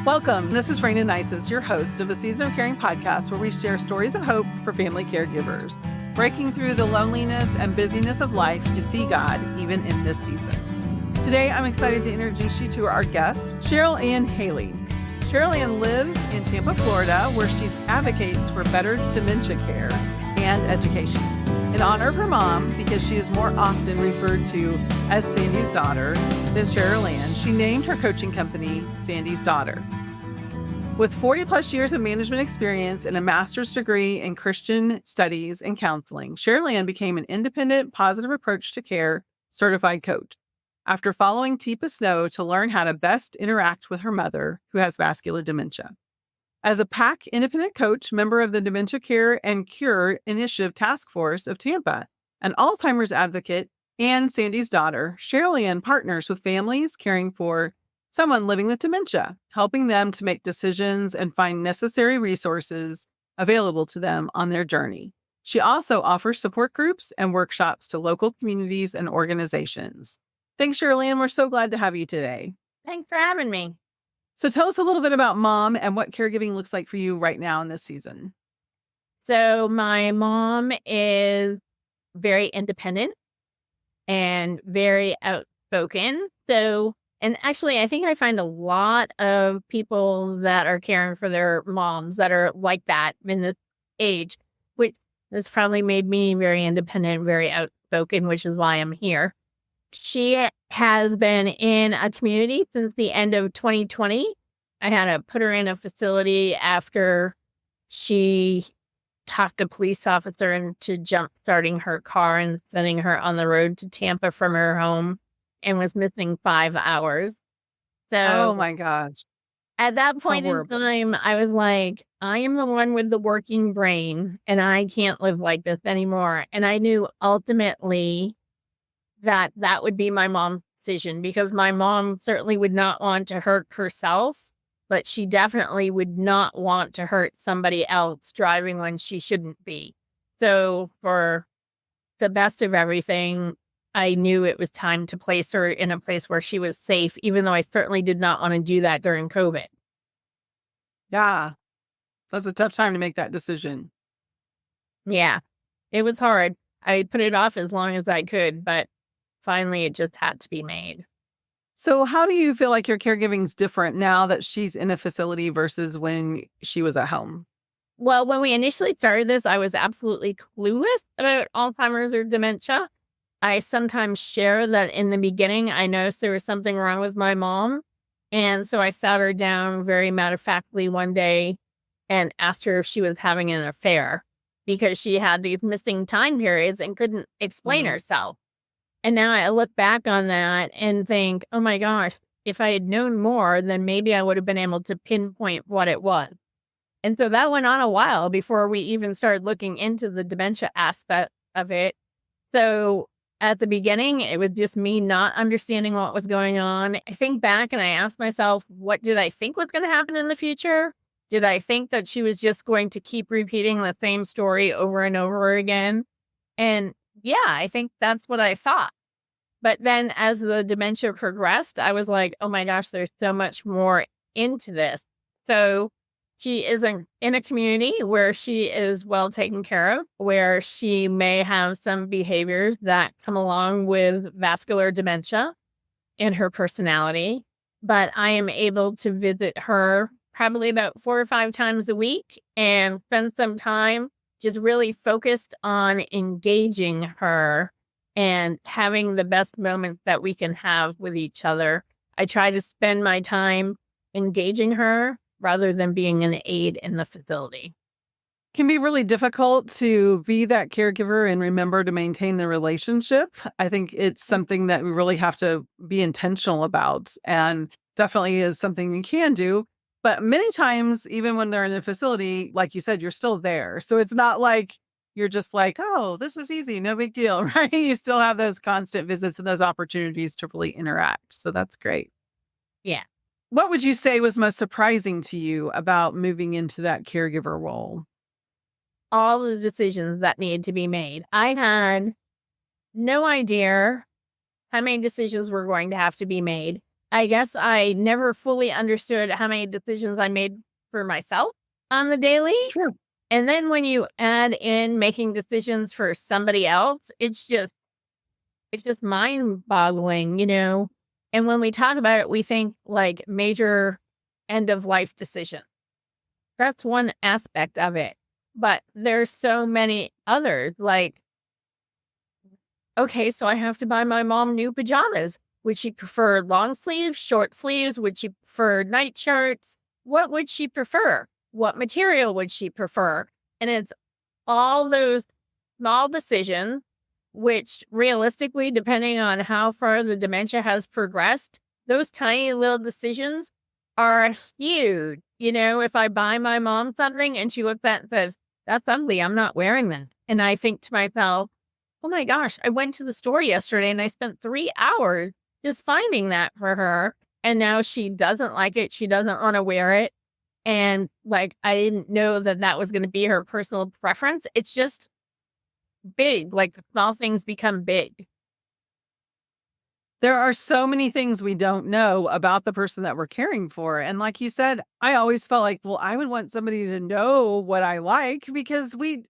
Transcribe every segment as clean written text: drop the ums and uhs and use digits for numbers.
Welcome. This is Raina Nices, your host of a Season of Caring podcast, where we share stories of hope for family caregivers, breaking through the loneliness and busyness of life to see God even in this season. Today, I'm excited to introduce you to our guest, CherylAnn Haley. CherylAnn lives in Tampa, Florida, where she advocates for better dementia care and education. In honor of her mom, because she is more often referred to as Sandy's daughter than CherylAnn, she named her coaching company Sandy's Daughter. With 40 plus years of management experience and a master's degree in Christian studies and counseling, CherylAnn became an independent, positive approach to care certified coach after following Teepa Snow to learn how to best interact with her mother, who has vascular dementia. As a PAC independent coach, member of the Dementia Care and Cure Initiative Task Force of Tampa, an Alzheimer's advocate, and Sandy's Daughter, CherylAnn partners with families caring for someone living with dementia, helping them to make decisions and find necessary resources available to them on their journey. She also offers support groups and workshops to local communities and organizations. Thanks, CherylAnn. We're so glad to have you today. Thanks for having me. So tell us a little bit about mom and what caregiving looks like for you right now in this season. So my mom is very independent and very outspoken. And actually, I think I find a lot of people that are caring for their moms that are like that in this age, which has probably made me very independent, very outspoken, which is why I'm here. She has been in a community since the end of 2020. I had to put her in a facility after she talked a police officer into jump starting her car and sending her on the road to Tampa from her home and was missing 5 hours. So, oh my gosh. At that point in time, I was like, I am the one with the working brain and I can't live like this anymore. And I knew ultimately that would be my mom's decision, because my mom certainly would not want to hurt herself, but she definitely would not want to hurt somebody else driving when she shouldn't be. So for the best of everything, I knew it was time to place her in a place where she was safe, even though I certainly did not want to do that during COVID. Yeah, that's a tough time to make that decision. Yeah, it was hard. I put it off as long as I could, but finally it just had to be made. So how do you feel like your caregiving is different now that she's in a facility versus when she was at home? Well, when we initially started this, I was absolutely clueless about Alzheimer's or dementia. I sometimes share that in the beginning, I noticed there was something wrong with my mom. And so I sat her down very matter-of-factly one day and asked her if she was having an affair, because she had these missing time periods and couldn't explain herself. And now I look back on that and think, oh my gosh, if I had known more, then maybe I would have been able to pinpoint what it was. And so that went on a while before we even started looking into the dementia aspect of it. So at the beginning, it was just me not understanding what was going on. I think back and I asked myself, what did I think was going to happen in the future? Did I think that she was just going to keep repeating the same story over and over again? And yeah, I think that's what I thought. But then as the dementia progressed, I was like, oh my gosh, there's so much more into this. So she is in a community where she is well taken care of, where she may have some behaviors that come along with vascular dementia in her personality. But I am able to visit her probably about 4 or 5 times a week and spend some time just really focused on engaging her and having the best moments that we can have with each other. I try to spend my time engaging her rather than being an aide in the facility. It can be really difficult to be that caregiver and remember to maintain the relationship. I think it's something that we really have to be intentional about, and definitely is something you can do. But many times, even when they're in a facility, like you said, you're still there. So it's not like you're just like, oh, this is easy, no big deal, right? You still have those constant visits and those opportunities to really interact. So that's great. Yeah. What would you say was most surprising to you about moving into that caregiver role? All the decisions that needed to be made. I had no idea how many decisions were going to have to be made. I guess I never fully understood how many decisions I made for myself on the daily. True. And then when you add in making decisions for somebody else, it's just mind boggling, And when we talk about it, we think like major end of life decision. That's one aspect of it. But there's so many others. Like, okay, so I have to buy my mom new pajamas. Would she prefer long sleeves, short sleeves? Would she prefer night shirts? What would she prefer? What material would she prefer? And it's all those small decisions, which realistically, depending on how far the dementia has progressed, those tiny little decisions are huge. If I buy my mom something and she looks at it and says, that's ugly, I'm not wearing that. And I think to myself, oh my gosh, I went to the store yesterday and I spent 3 hours just finding that for her. And now she doesn't like it. She doesn't want to wear it. And like, I didn't know that was going to be her personal preference. It's just big. Like the small things become big. There are so many things we don't know about the person that we're caring for. And like you said, I always felt like, well, I would want somebody to know what I like, because we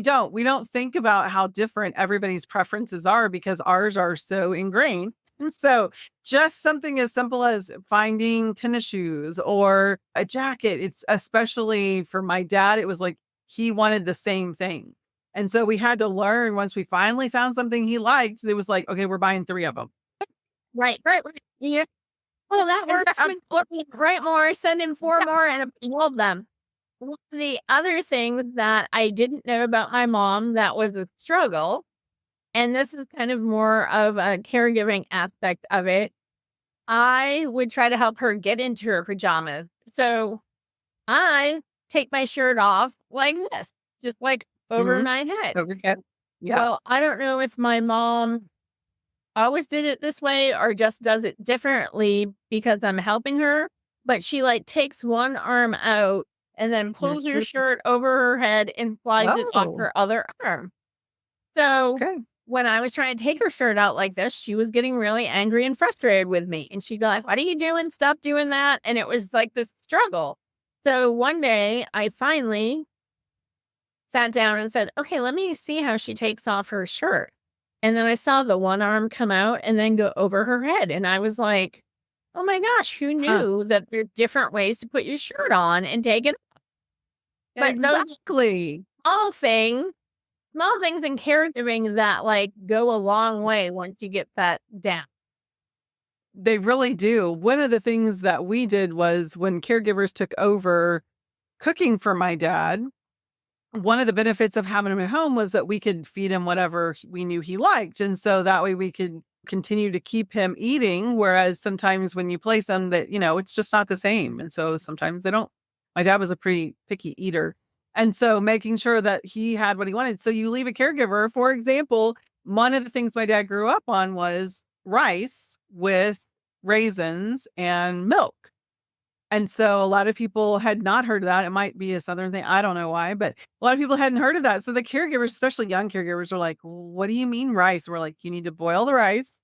don't think about how different everybody's preferences are, because ours are so ingrained. And so just something as simple as finding tennis shoes or a jacket, it's especially for my dad, it was like he wanted the same thing. And so we had to learn, once we finally found something he liked, it was like, okay, we're buying 3 of them. Right. Yeah. Well, that works. Write more, send in 4 more, and love them. One of the other things that I didn't know about my mom that was a struggle, and this is kind of more of a caregiving aspect of it, I would try to help her get into her pajamas. So I take my shirt off like this, just like over my head. Overhead. Yeah. Well, I don't know if my mom always did it this way or just does it differently because I'm helping her, but she like takes one arm out and then pulls her shirt over her head and slides it off her other arm. So when I was trying to take her shirt out like this, she was getting really angry and frustrated with me. And she'd be like, what are you doing? Stop doing that. And it was like this struggle. So one day I finally sat down and said, okay, let me see how she takes off her shirt. And then I saw the one arm come out and then go over her head. And I was like, oh my gosh, who knew that there are different ways to put your shirt on and take it off? But exactly. Small things in caregiving that like go a long way once you get that down. They really do. One of the things that we did was when caregivers took over cooking for my dad, one of the benefits of having him at home was that we could feed him whatever we knew he liked. And so that way we could continue to keep him eating. Whereas sometimes when you place them that, it's just not the same. And so sometimes they don't. My dad was a pretty picky eater. And so making sure that he had what he wanted. So you leave a caregiver, for example, one of the things my dad grew up on was rice with raisins and milk. And so a lot of people had not heard of that. It might be a Southern thing. I don't know why, but a lot of people hadn't heard of that. So the caregivers, especially young caregivers, are like, what do you mean rice? We're like, you need to boil the rice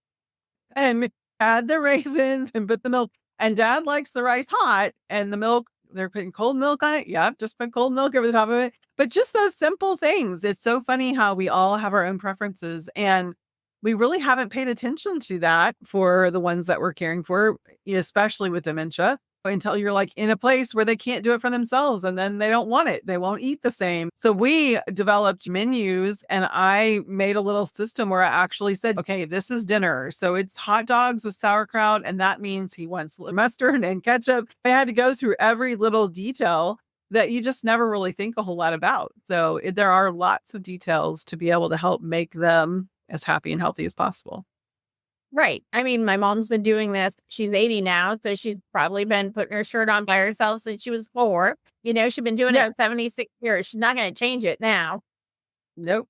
and add the raisins and put the milk. And Dad likes the rice hot, and the milk, they're putting cold milk on it. Yep, just put cold milk over the top of it. But just those simple things. It's so funny how we all have our own preferences. And we really haven't paid attention to that for the ones that we're caring for, especially with dementia, until you're like in a place where they can't do it for themselves, and then they don't want it. They won't eat the same. So we developed menus, and I made a little system where I actually said, okay, this is dinner. So it's hot dogs with sauerkraut, and that means he wants mustard and ketchup. I had to go through every little detail that you just never really think a whole lot about. So there are lots of details to be able to help make them as happy and healthy as possible. Right. I mean, my mom's been doing this. She's 80 now, so she's probably been putting her shirt on by herself since she was 4. She's been doing it 76 years. She's not going to change it now. Nope.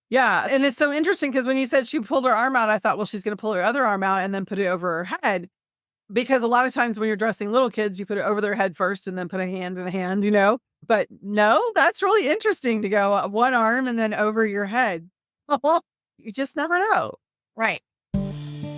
Yeah. And it's so interesting because when you said she pulled her arm out, I thought, well, she's going to pull her other arm out and then put it over her head. Because a lot of times when you're dressing little kids, you put it over their head first and then put a hand in a hand, But no, that's really interesting to go one arm and then over your head. You just never know. Right.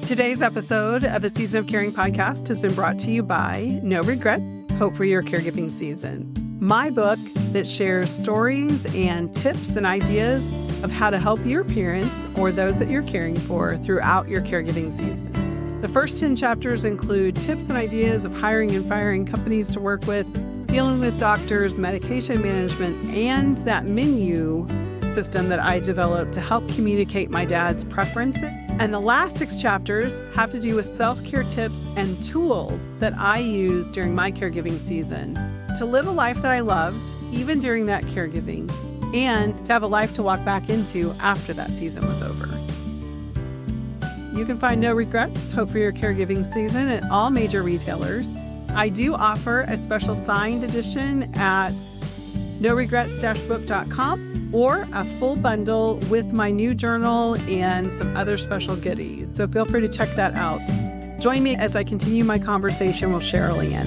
Today's episode of the Season of Caring podcast has been brought to you by No Regret, Hope for Your Caregiving Season, my book that shares stories and tips and ideas of how to help your parents or those that you're caring for throughout your caregiving season. The first 10 chapters include tips and ideas of hiring and firing companies to work with, dealing with doctors, medication management, and that menu system that I developed to help communicate my dad's preferences. And the last 6 chapters have to do with self-care tips and tools that I use during my caregiving season to live a life that I loved, even during that caregiving, and to have a life to walk back into after that season was over. You can find No Regret, Hope for Your Caregiving Season at all major retailers. I do offer a special signed edition at noregrets-book.com or a full bundle with my new journal and some other special goodies. So feel free to check that out. Join me as I continue my conversation with CherylAnn.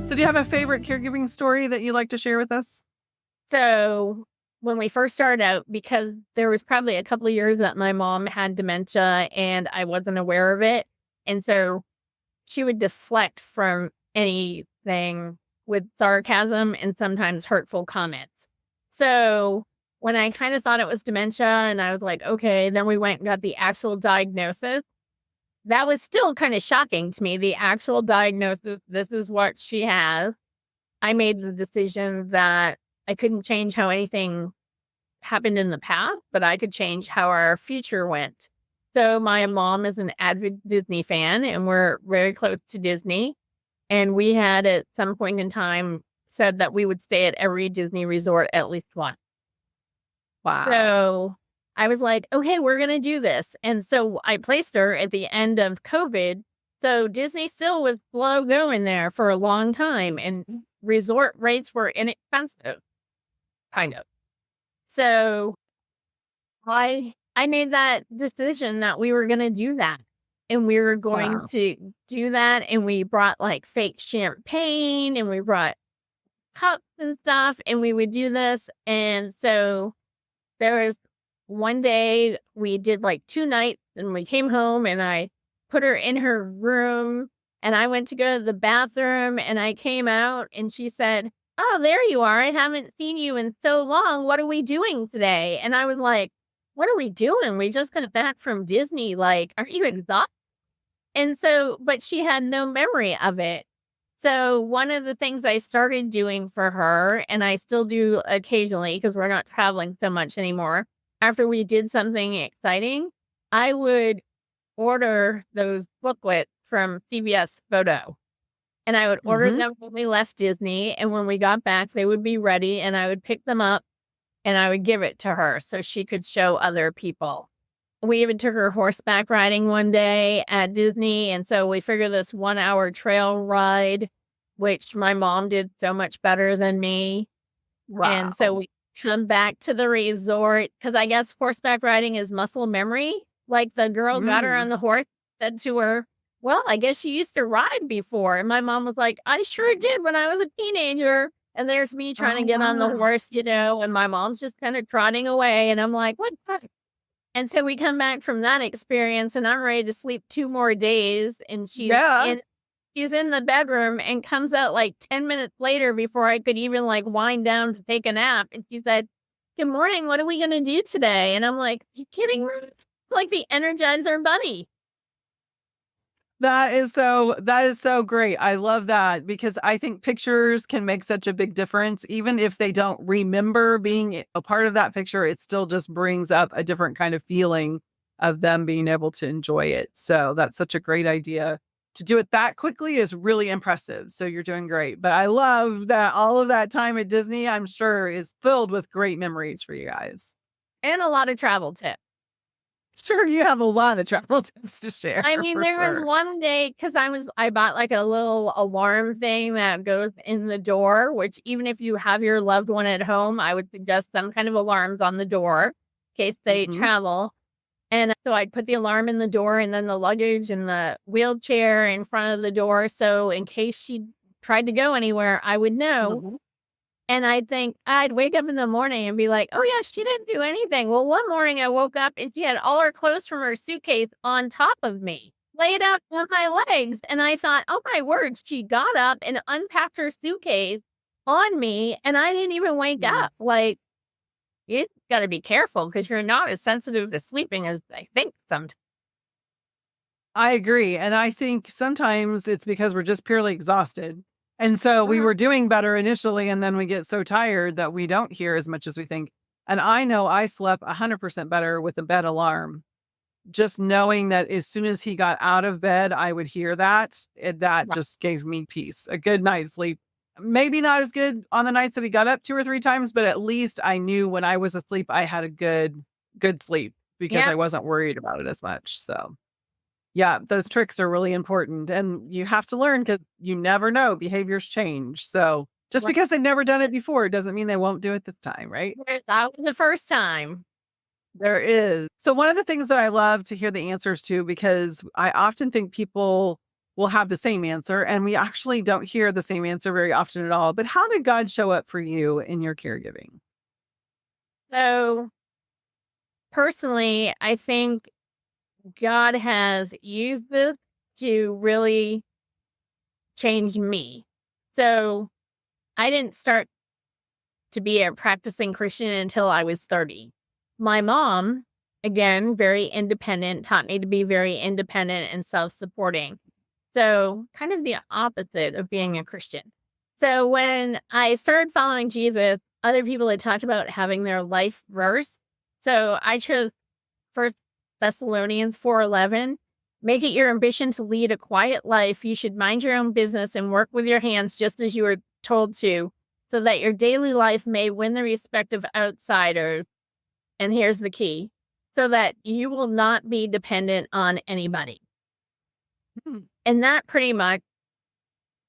So do you have a favorite caregiving story that you'd like to share with us? So when we first started out, because there was probably a couple of years that my mom had dementia and I wasn't aware of it. And so she would deflect from anything with sarcasm and sometimes hurtful comments. So when I kind of thought it was dementia and I was like, okay, then we went and got the actual diagnosis. That was still kind of shocking to me. The actual diagnosis, this is what she has. I made the decision that I couldn't change how anything happened in the past, but I could change how our future went. So my mom is an avid Disney fan and we're very close to Disney. And we had at some point in time said that we would stay at every Disney resort at least once. Wow. So I was like, okay, we're going to do this. And so I placed her at the end of COVID. So Disney still was slow going there for a long time and resort rates were inexpensive. Kind of. So I made that decision that we were going to do that. And we were going to do that. And we brought like fake champagne and we brought cups and stuff. And we would do this. And so there was one day we did like 2 nights and we came home and I put her in her room and I went to go to the bathroom and I came out and she said, "Oh, there you are. I haven't seen you in so long. What are we doing today?" And I was like, "What are we doing? We just got back from Disney. Like, aren't you exhausted?" And so, but she had no memory of it. So one of the things I started doing for her, and I still do occasionally because we're not traveling so much anymore, after we did something exciting, I would order those booklets from CVS Photo. And I would order them when we left Disney. And when we got back, they would be ready and I would pick them up and I would give it to her so she could show other people. We even took her horseback riding one day at Disney. And so we figured this 1-hour trail ride, which my mom did so much better than me. Wow. And so we come back to the resort because I guess horseback riding is muscle memory. Like the girl got her on the horse, said to her, "Well, I guess you used to ride before." And my mom was like, "I sure did when I was a teenager." And there's me trying to get on the horse, and my mom's just kind of trotting away. And I'm like, what the heck? And so we come back from that experience and I'm ready to sleep 2 more days. And she's in the bedroom and comes out like 10 minutes later before I could even like wind down to take a nap. And she said, "Good morning. What are we going to do today?" And I'm like, "Are you kidding me?" Like the Energizer Bunny. That is so great. I love that because I think pictures can make such a big difference. Even if they don't remember being a part of that picture, it still just brings up a different kind of feeling of them being able to enjoy it. So that's such a great idea. To do it that quickly is really impressive. So you're doing great. But I love that all of that time at Disney, I'm sure, is filled with great memories for you guys. And a lot of travel tips. Sure, you have a lot of travel tips to share. I mean, there was one day because I bought like a little alarm thing that goes in the door, which even if you have your loved one at home, I would suggest some kind of alarms on the door in case they travel. And so I'd put the alarm in the door and then the luggage and the wheelchair in front of the door. So in case she tried to go anywhere, I would know. And I'd wake up in the morning and be like, oh, yeah, she didn't do anything. Well, one morning I woke up and she had all her clothes from her suitcase on top of me, laid out on my legs. And I thought, oh, my words, she got up and unpacked her suitcase on me. And I didn't even wake up. Like, you got to be careful because you're not as sensitive to sleeping as I think sometimes. I agree. And I think sometimes it's because we're just purely exhausted. And so we were doing better initially, and then we get so tired that we don't hear as much as we think. And I know I slept 100% better with a bed alarm. Just knowing that as soon as he got out of bed, I would hear that. That just gave me peace, a good night's sleep. Maybe not as good on the nights that he got up 2 or 3 times, but at least I knew when I was asleep, I had a good sleep because I wasn't worried about it as much. So yeah, those tricks are really important, and you have to learn because you never know. Behaviors change. So just because they've never done it before doesn't mean they won't do it this time, right? That was the first time. There is. So one of the things that I love to hear the answers to, because I often think people will have the same answer, and we actually don't hear the same answer very often at all. But how did God show up for you in your caregiving? So personally, I think God has used this to really change me. So I didn't start to be a practicing Christian until I was 30. My mom, again, very independent, taught me to be very independent and self-supporting. So kind of the opposite of being a Christian. So when I started following Jesus, other people had talked about having their life verse. So I chose 1 Thessalonians 4:11. Make it your ambition to lead a quiet life. You should mind your own business and work with your hands just as you were told to, so that your daily life may win the respect of outsiders. And here's the key, so that you will not be dependent on anybody. And that pretty much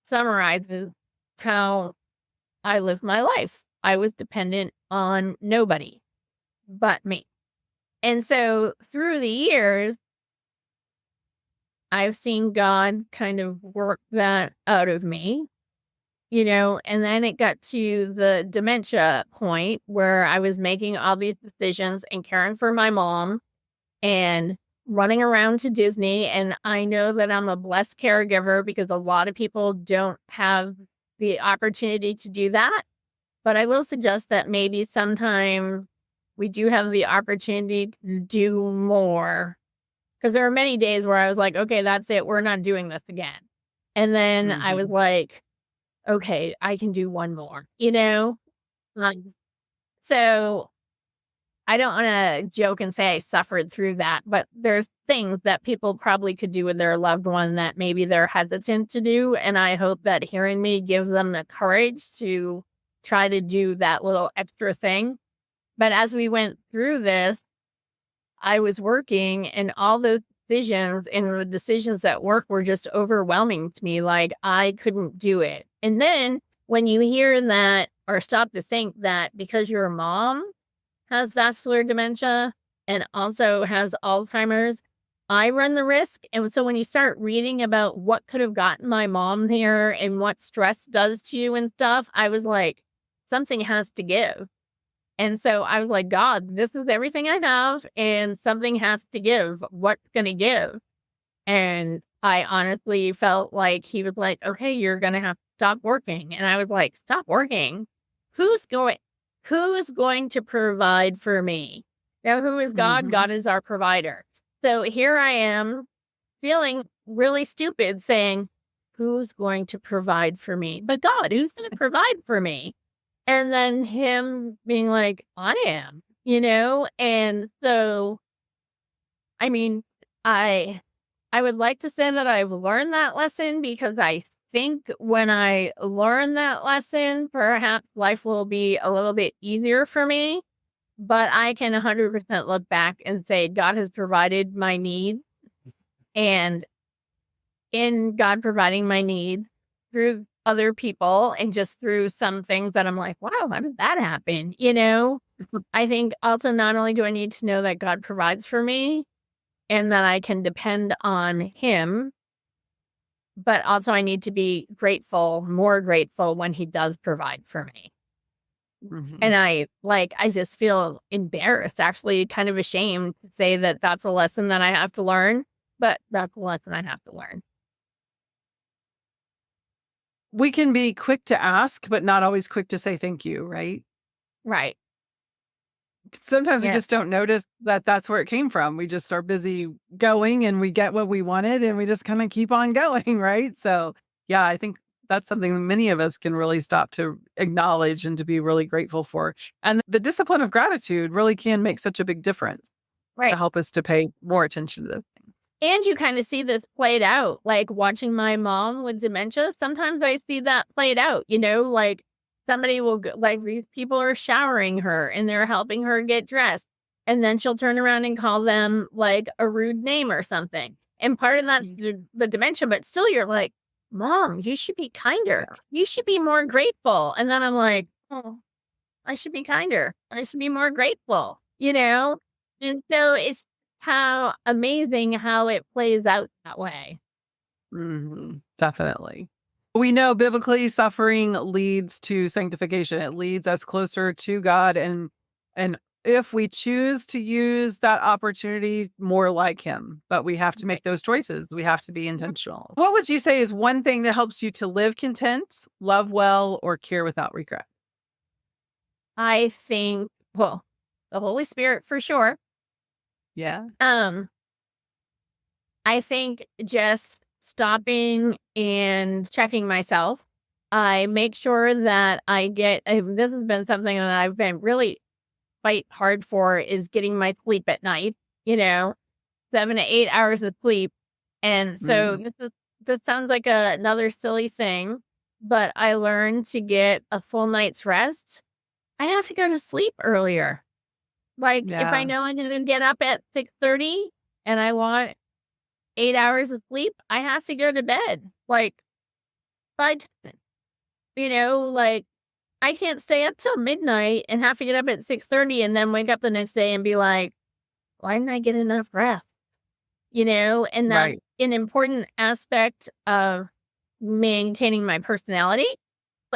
summarizes how I lived my life. I was dependent on nobody but me. And so through the years, I've seen God kind of work that out of me, and then it got to the dementia point where I was making all these decisions and caring for my mom and running around to Disney. And I know that I'm a blessed caregiver because a lot of people don't have the opportunity to do that. But I will suggest that maybe sometime we do have the opportunity to do more. Because there are many days where I was like, okay, that's it. We're not doing this again. And then I was like, okay, I can do one more, So I don't want to joke and say I suffered through that, but there's things that people probably could do with their loved one that maybe they're hesitant to do. And I hope that hearing me gives them the courage to try to do that little extra thing. But as we went through this, I was working, and all those decisions and the decisions at work were just overwhelming to me. Like, I couldn't do it. And then when you hear that, or stop to think that because your mom has vascular dementia and also has Alzheimer's, I run the risk. And so when you start reading about what could have gotten my mom here and what stress does to you and stuff, I was like, something has to give. And so I was like, God, this is everything I have, and something has to give. What's going to give? And I honestly felt like he was like, okay, you're going to have to stop working. And I was like, stop working? Who's going to provide for me? Now, who is God? God is our provider. So here I am feeling really stupid saying, who's going to provide for me? But God, who's going to provide for me? And then him being like, I am, And so, I mean, I would like to say that I've learned that lesson, because I think when I learn that lesson, perhaps life will be a little bit easier for me. But I can 100% look back and say God has provided my need. And in God providing my need through other people and just through some things that I'm like, wow, how did that happen? I think also not only do I need to know that God provides for me and that I can depend on him, but also I need to be grateful, more grateful when he does provide for me. Mhm. And I just feel embarrassed, actually kind of ashamed to say that that's a lesson that I have to learn, but that's a lesson I have to learn. We can be quick to ask, but not always quick to say thank you, right? Right. Sometimes we Yeah. just don't notice that that's where it came from. We just are busy going and we get what we wanted and we just kind of keep on going, right? So, yeah, I think that's something that many of us can really stop to acknowledge and to be really grateful for. And the discipline of gratitude really can make such a big difference to Right. help us to pay more attention to those things. And you kind of see this played out, like watching my mom with dementia. Sometimes I see that played out, like somebody will go, like these people are showering her and they're helping her get dressed. And then she'll turn around and call them like a rude name or something. And part of that, the dementia, but still you're like, Mom, you should be kinder. You should be more grateful. And then I'm like, oh, I should be kinder. I should be more grateful, And so it's how amazing how it plays out that way. Definitely. We know biblically suffering leads to sanctification. It leads us closer to God and if we choose to use that opportunity more like him, but we have to make those choices. We have to be intentional. What would you say is one thing that helps you to live content, love well, or care without regret? I think, well, the Holy Spirit for sure. Yeah. I think just stopping and checking myself. I make sure that I get, this has been something that I've been really fight hard for is getting my sleep at night, 7 to 8 hours of sleep. And so this sounds like another silly thing, but I learned to get a full night's rest. I have to go to sleep earlier. Like if I know I'm going to get up at 6:30 and I want 8 hours of sleep, I have to go to bed like by 10. Like I can't stay up till midnight and have to get up at 6:30 and then wake up the next day and be like, why didn't I get enough rest? And that's Right. an important aspect of maintaining my personality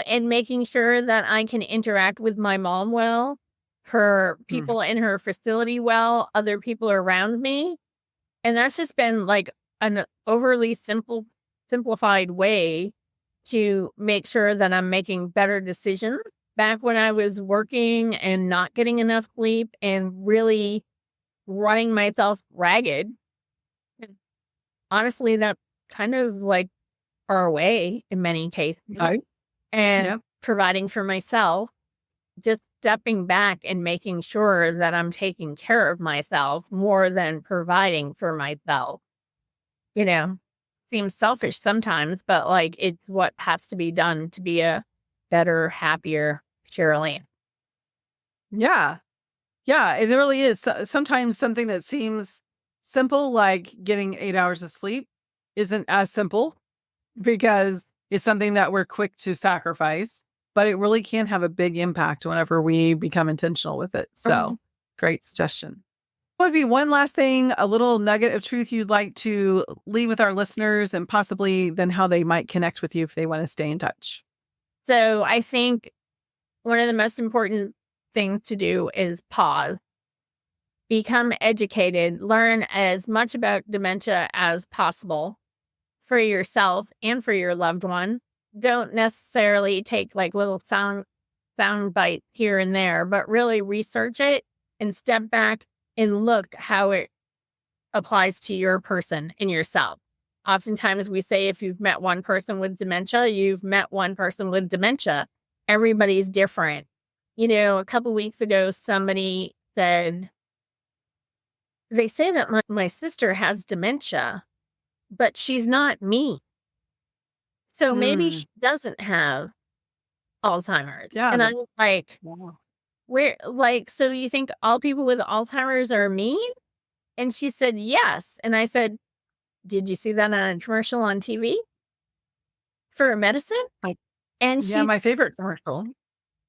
and making sure that I can interact with my mom well, her people in her facility well, other people around me. And that's just been like an overly simplified way to make sure that I'm making better decisions. Back when I was working and not getting enough sleep and really running myself ragged, honestly, that kind of like far away in many cases. Right. And providing for myself, just stepping back and making sure that I'm taking care of myself more than providing for myself. Seems selfish sometimes, but like it's what has to be done to be a better, happier CherlyAnn. Yeah. Yeah, it really is. Sometimes something that seems simple, like getting 8 hours of sleep, isn't as simple because it's something that we're quick to sacrifice, but it really can have a big impact whenever we become intentional with it. So, great suggestion. What would be one last thing, a little nugget of truth you'd like to leave with our listeners and possibly then how they might connect with you if they want to stay in touch? So I think one of the most important things to do is pause, become educated, learn as much about dementia as possible for yourself and for your loved one. Don't necessarily take like little sound bites here and there, but really research it and step back and look how it applies to your person and yourself. Oftentimes we say if you've met one person with dementia, you've met one person with dementia. Everybody's different. A couple weeks ago, somebody said, they say that my sister has dementia, but she's not me. So maybe she doesn't have Alzheimer's. Yeah. And I'm like, so you think all people with Alzheimer's are mean? And she said, yes. And I said, did you see that on a commercial on TV for a medicine? And my favorite commercial.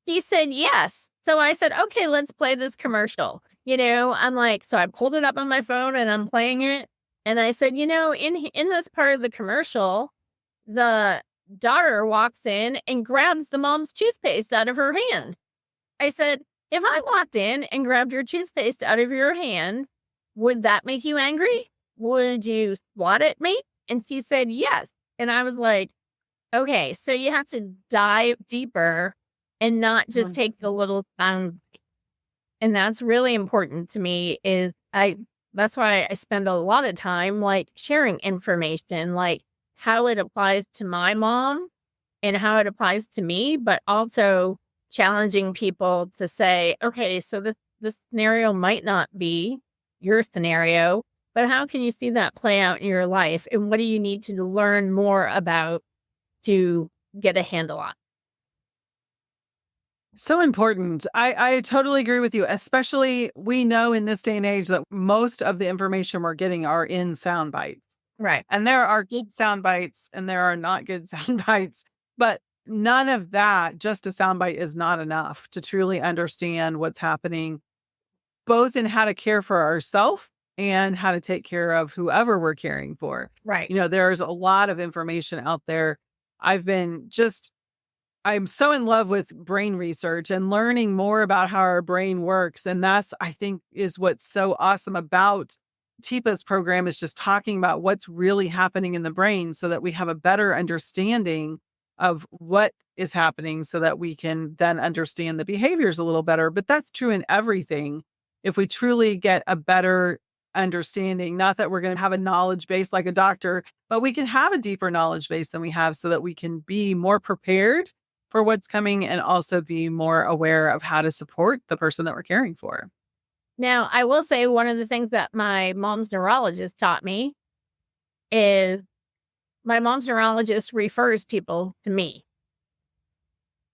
She said, yes. So I said, okay, let's play this commercial. I'm like, so I pulled it up on my phone and I'm playing it. And I said, in this part of the commercial, the daughter walks in and grabs the mom's toothpaste out of her hand. I said, if I walked in and grabbed your toothpaste out of your hand, would that make you angry? Would you swat at me? And he said, yes. And I was like, okay, so you have to dive deeper and not just take the little sound. And that's really important to me that's why I spend a lot of time like sharing information, like how it applies to my mom and how it applies to me, but also challenging people to say, okay, so this scenario might not be your scenario, but how can you see that play out in your life? And what do you need to learn more about to get a handle on? So important. I totally agree with you. Especially, we know in this day and age that most of the information we're getting are in sound bites. Right. And there are good sound bites and there are not good sound bites. But none of that, just a sound bite, is not enough to truly understand what's happening, both in how to care for ourselves and how to take care of whoever we're caring for. Right. There's a lot of information out there. I'm so in love with brain research and learning more about how our brain works. And that's, I think, is what's so awesome about TIPA's program, is just talking about what's really happening in the brain so that we have a better understanding of what is happening so that we can then understand the behaviors a little better. But that's true in everything. If we truly get a better understanding, not that we're going to have a knowledge base like a doctor, but we can have a deeper knowledge base than we have so that we can be more prepared for what's coming and also be more aware of how to support the person that we're caring for. Now, I will say one of the things that my mom's neurologist taught me is my mom's neurologist refers people to me.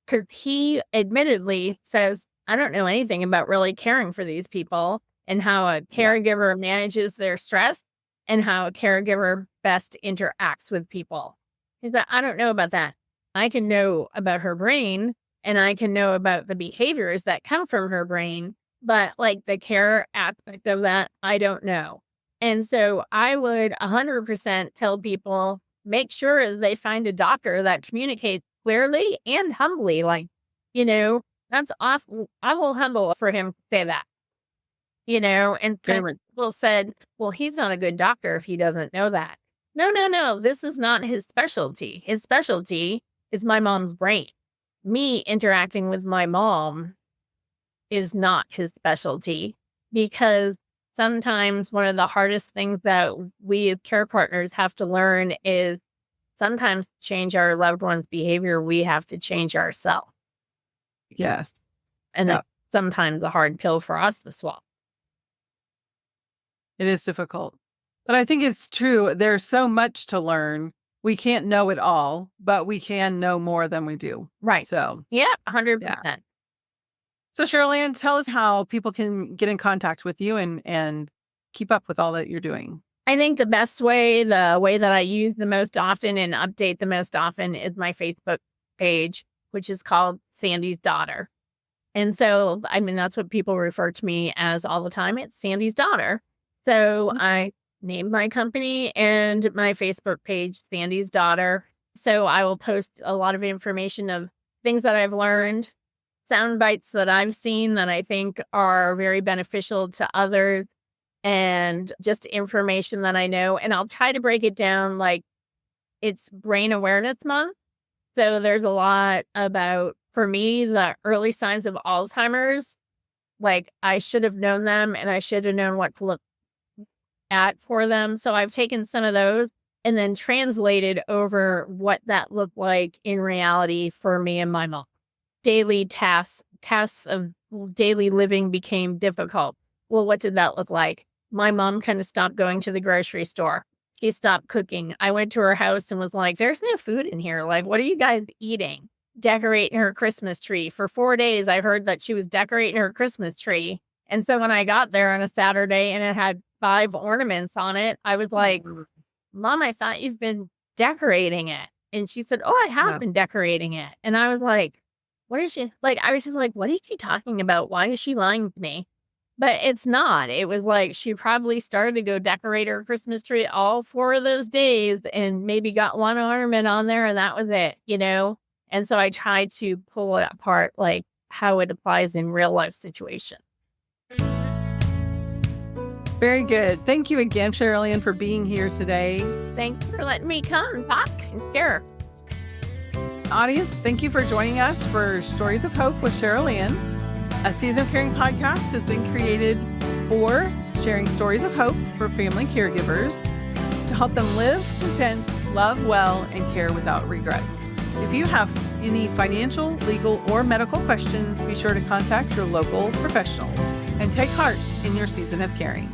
Because he admittedly says, I don't know anything about really caring for these people and how a caregiver manages their stress and how a caregiver best interacts with people. He said, I don't know about that. I can know about her brain and I can know about the behaviors that come from her brain, but like the care aspect of that, I don't know. And so I would 100% tell people, make sure they find a doctor that communicates clearly and humbly. Like, that's awful. I will humble for him to say that, and people said, well, he's not a good doctor if he doesn't know that. No. This is not his specialty. His specialty is my mom's brain. Me interacting with my mom is not his specialty, because sometimes one of the hardest things that we as care partners have to learn is sometimes to change our loved one's behavior, we have to change ourselves. Yes. And that's sometimes a hard pill for us to swallow. It is difficult. But I think it's true. There's so much to learn. We can't know it all, but we can know more than we do. Right. So, 100%. Yeah. So, CherylAnn, tell us how people can get in contact with you and keep up with all that you're doing. I think the best way, the way that I use the most often and update the most often, is my Facebook page, which is called Sandy's Daughter. And so, that's what people refer to me as all the time. It's Sandy's Daughter. So I named my company and my Facebook page, Sandy's Daughter. So I will post a lot of information of things that I've learned, sound bites that I've seen that I think are very beneficial to others, and just information that I know. And I'll try to break it down like it's Brain Awareness Month. So there's a lot about, for me, the early signs of Alzheimer's. Like, I should have known them and I should have known what to look at for them. So I've taken some of those and then translated over what that looked like in reality for me and my mom. Daily tasks of daily living became difficult. Well, what did that look like? My mom kind of stopped going to the grocery store. She stopped cooking. I went to her house and was like, there's no food in here. Like, what are you guys eating? Decorating her Christmas tree. For 4 days, I heard that she was decorating her Christmas tree. And so when I got there on a Saturday and it had 5 ornaments on it, I was like, Mom, I thought you've been decorating it. And she said, oh, I have been decorating it. And I was like, what is she? Like, I was just like, what is she talking about? Why is she lying to me? But it's not. It was like she probably started to go decorate her Christmas tree all 4 of those days and maybe got 1 ornament on there and that was it, And so I tried to pull it apart. Like, how it applies in real life situations. Very good. Thank you again, CherylAnn, for being here today. Thanks for letting me come and talk and share. Audience, thank you for joining us for Stories of Hope with CherylAnn. A Season of Caring podcast has been created for sharing stories of hope for family caregivers to help them live content, love well, and care without regrets. If you have any financial, legal, or medical questions, be sure to contact your local professionals and take heart in your season of caring.